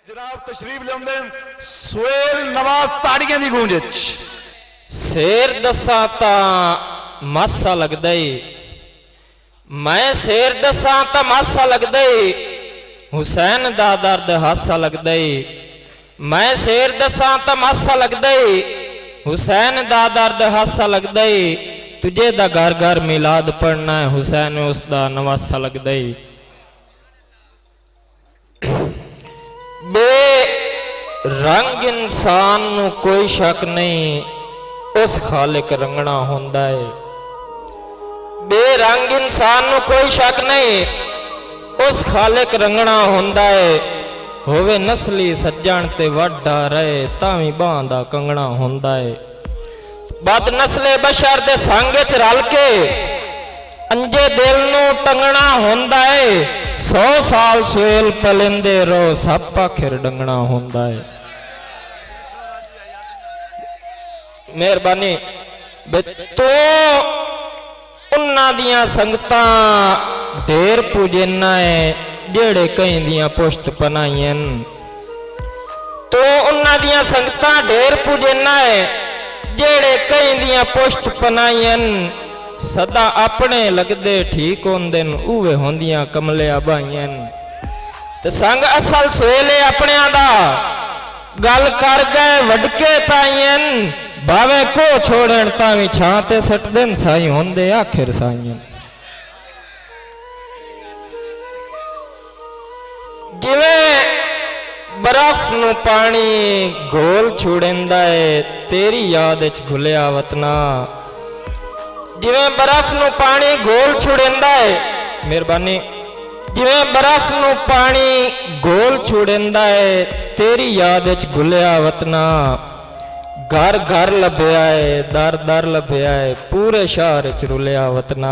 जनाब तशरीफ लियाउंदे सुहेल नवाज ताड़ियां दी गूंज विच शेर दसा ता मासा लगदा ही मैं शेर दसा ता मासा लगदा ही हुसैन दा दर्द हासा लगदा ही मैं शेर दसा ता मासा लगदा ही हुसैन दा दर्द हासा लगदा ही तुझे दा घर घर मिलाद पढ़ना है हुसैन उसदा नवासा लगदा ही बेरंग इंसान नू कोई शक नहीं उस खालिक रंगना होंदा है बेरंग इंसान नू कोई शक नहीं उस खालिक रंगना होंदा है होवे नस्ली सज्जण ते वड्डा रहे तावी बां दा कंगना होंदा है बद नस्ले बशर दे संग च रल के अंजे दिल नू टंगना होंदा है 100 साल सुहेल पलिंदे रो सब पाखिर डंगना होंदा है मेहरबानी तू उन्हां दियां संगतां ढेर पूजना है जेड़े कई दियां पुश्त पनाईयन तू उन्हां दियां संगतां ढेर पूजना है जेड़े कई दियां पुश्त पनाईयन सदा अपने लगदे ठीक होंदे उवे होंदियां कमलिया भाईयन ते संग असल सुहेले अपनियां दा गल कर गए वडके ताईयन भावे को छोड़न तावी छां ते सट दिन साई होंदे आखिर साईयन जिवें बर्फ नू पानी घोल छुड़ेंदा है तेरी याद विच घुलिया वतना जिवें बर्फ नू पानी घोल छुड़ेंदा है मेहरबानी जिवें बर्फ नू पानी घोल छुड़ेंदा है तेरी याद विच घुलिया वतना घर घर लभ्या है दर दर लभ्या है पूरे शहर च रुलिया वतना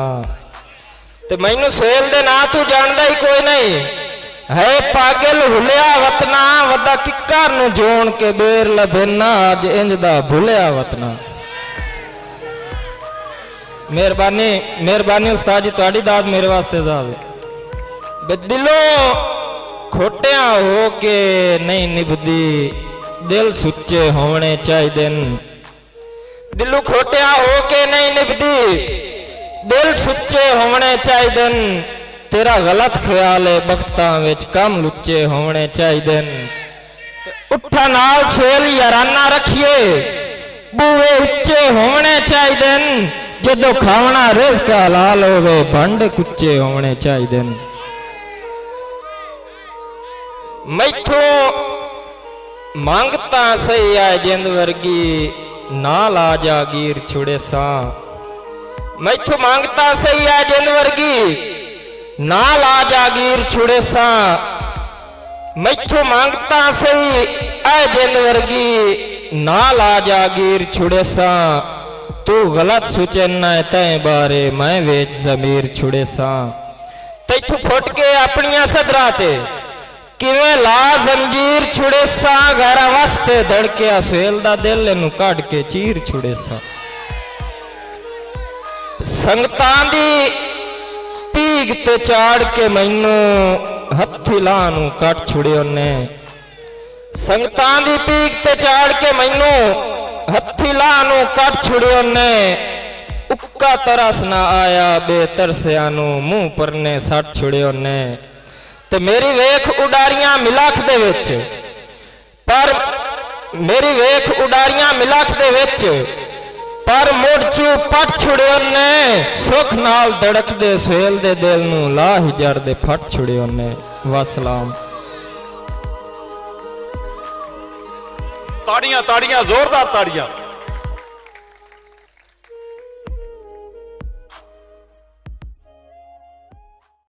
ते मैनू सुहेल दे नां तू जानदा ही कोई नहीं है पागल हुलिया वतना वदा किक्कर नू जोण के बेर लभेना अज इंज दा भुलिया वतना मेहरबानी मेहरबानी उस्ताद जी तुहाडी दाद मेरे वास्ते जावे दिलों खोटिया हो के नहीं निभदी दिल सुच्चे होने चाहिए दिलों खोटिया हो के नहीं निभदी दिल सुच्चे होने चाहिए तेरा गलत ख्याल है बख्तां विच कम लुच्चे होने चाहिए उठा नाल सुहेल याराना रखिए बूहे उच्चे होने चाहिए जदों खावना रिज़्क हलाल होवे भंड कुच्चे होने चाहिए मैथों मांगता सही है जिंद वर्गी नाल आ जागीर छुड़े सा मैथों मांगता सही है जिंद वर्गी नाल आ जागीर छुड़े सा मैथों मांगता सही ऐ जिंद वर्गी नाल आ जागीर छुड़े सा तू गलत सुचना है तय बारे मैं वेच जमीर छुड़े सा तैथों फुट के अपनिया सदरा ते किवें ला जंजीर छुड़े सा घर वास्ते धड़किया सुहेल दा दिल नू कढ़ के चीर छुड़े सा संगतां दी पीग ते चाड़ के मैनू हथी लां नू कट छुड़ियो ने संगतां दी पीग ते चाड़ के मैनू हथी लां नू कट छुड़ियो ने उक्का तरस ना आया बेतरसिया नू मुंह परने सट छुड़ियो ने ते मेरी वेख उडारियां मिलाख दे विच पर मेरी वेख उडारियां मिलाख दे विच पर मुड़ चू पट छुड़ियो ने सुख नाल धड़क दे सुहेल दे दिल नू ला हिजर दे फट छुड़ियो ने वसलाम ताड़ियां ताड़ियां जोरदार ताड़ियां